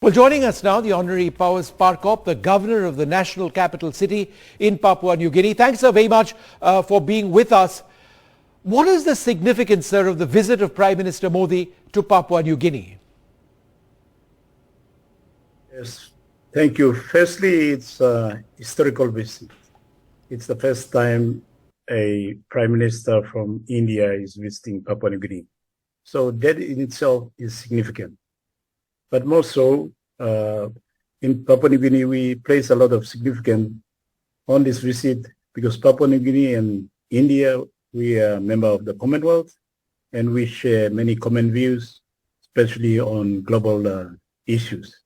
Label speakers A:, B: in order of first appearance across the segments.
A: Well, joining us now, the Honorary Powes Parkop, the Governor of the national capital city in Papua New Guinea. Thanks, sir, very much for being with us. What is the significance, sir, of the visit of Prime Minister Modi to Papua New Guinea?
B: Yes, thank you. Firstly, it's a historical visit. It's the first time a Prime Minister from India is visiting Papua New Guinea. So that in itself is significant. But more so, in Papua New Guinea, we place a lot of significance on this visit because Papua New Guinea and India, we are a member of the Commonwealth, and we share many common views, especially on global issues.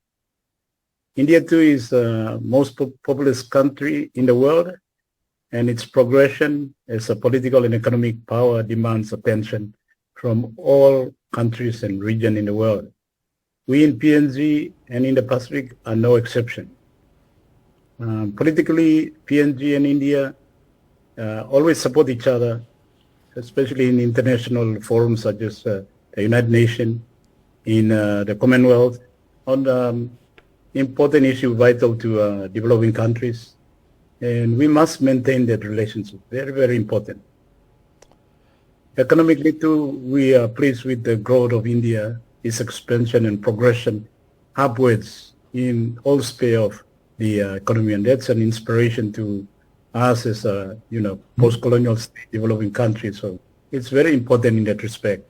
B: India, too, is the most populous country in the world, and its progression as a political and economic power demands attention from all countries and regions in the world. We in PNG and in the Pacific are no exception. Politically, PNG and India always support each other, especially in international forums such as the United Nations, in the Commonwealth, on important issues vital to developing countries. And we must maintain that relationship, very, very important. Economically too, we are pleased with the growth of India, its expansion and progression upwards in all sphere of the economy, and that's an inspiration to us as a post-colonial state developing country. So it's very important in that respect.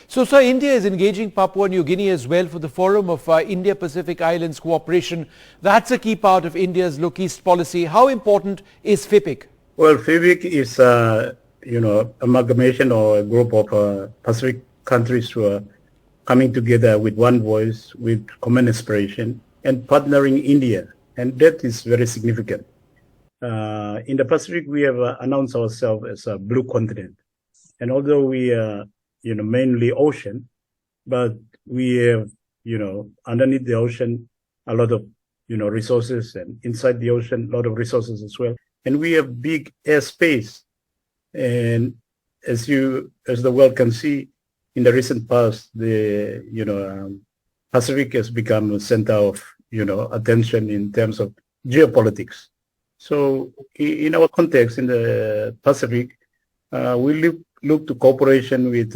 A: So, sir, India is engaging Papua New Guinea as well for the Forum of India-Pacific Islands Cooperation. That's a key part of India's Look East policy. How important is FIPIC?
B: Well, FIPIC is amalgamation or a group of Pacific countries who are coming together with one voice, with common aspiration, and partnering India, and that is very significant. In the Pacific, we have announced ourselves as a blue continent, and although we are, mainly ocean, but we have, underneath the ocean, a lot of, resources, and inside the ocean, a lot of resources as well, and we have big airspace, and as the world can see, in the recent past, the Pacific has become a center of attention in terms of geopolitics. So in our context in the Pacific, we look to cooperation with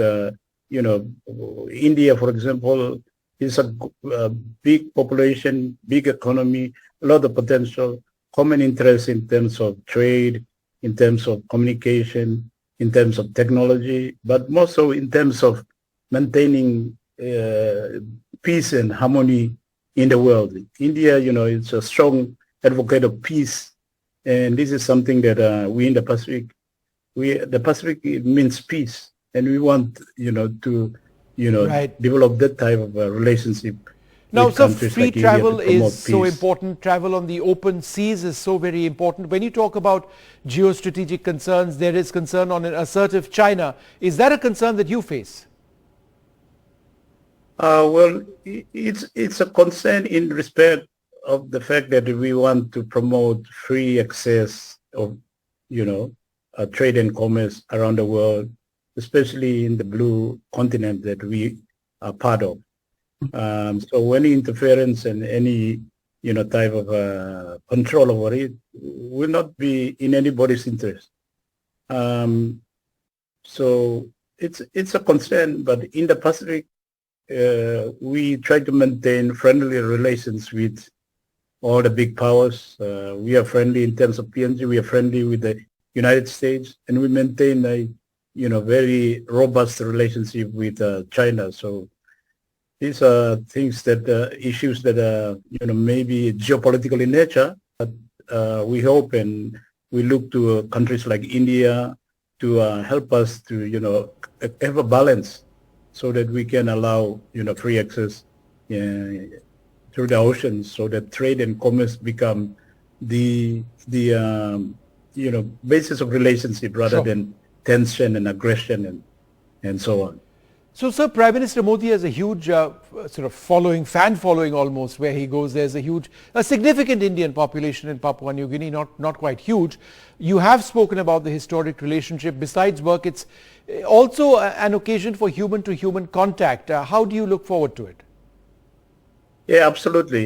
B: India, for example, is a big population, big economy, a lot of potential, common interest in terms of trade, in terms of communication, in terms of technology, but more so in terms of maintaining peace and harmony in the world. India, is a strong advocate of peace, and this is something that we in the Pacific, the Pacific means peace, and we want, to,
A: right,
B: develop that type of relationship.
A: Now, so free
B: like
A: travel is
B: peace.
A: so important. Travel on the open seas is so very important. When you talk about geostrategic concerns, there is concern on an assertive China. Is that a concern that you face?
B: Well, it's a concern in respect of the fact that we want to promote free access of, trade and commerce around the world, especially in the blue continent that we are part of. So any interference and any type of control over it will not be in anybody's interest. So it's a concern, but in the Pacific, we try to maintain friendly relations with all the big powers. We are friendly in terms of PNG. We are friendly with the United States, and we maintain a very robust relationship with China. So these are things that issues that are maybe geopolitical in nature, but we hope and we look to countries like India to help us to have a balance so that we can allow free access through the oceans, so that trade and commerce become the basis of relationship rather than tension and aggression and so on.
A: So, sir, Prime Minister Modi has a huge sort of following, fan following almost, where he goes. There's a significant Indian population in Papua New Guinea, not quite huge. You have spoken about the historic relationship. Besides work, it's also an occasion for human-to-human contact. How do you look forward to it?
B: Yeah, absolutely.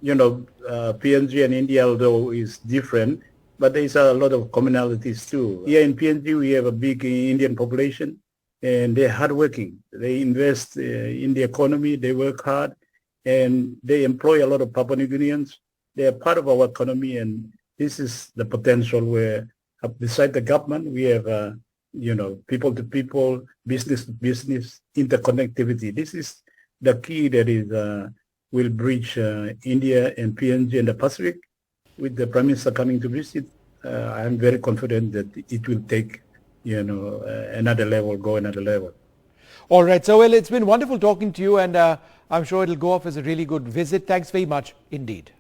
B: PNG and India, although is different, but there's a lot of commonalities too. Here in PNG, we have a big Indian population, and they're hardworking. They invest in the economy. They work hard, and they employ a lot of Papua New Guineans. They are part of our economy, and this is the potential where, beside the government, we have, people to people, business to business, interconnectivity. This is the key that is will bridge India and PNG and the Pacific. With the Prime Minister coming to visit, I am very confident that it will take, another level, go another level.
A: All right. So, well, it's been wonderful talking to you, and I'm sure it'll go off as a really good visit. Thanks very much indeed.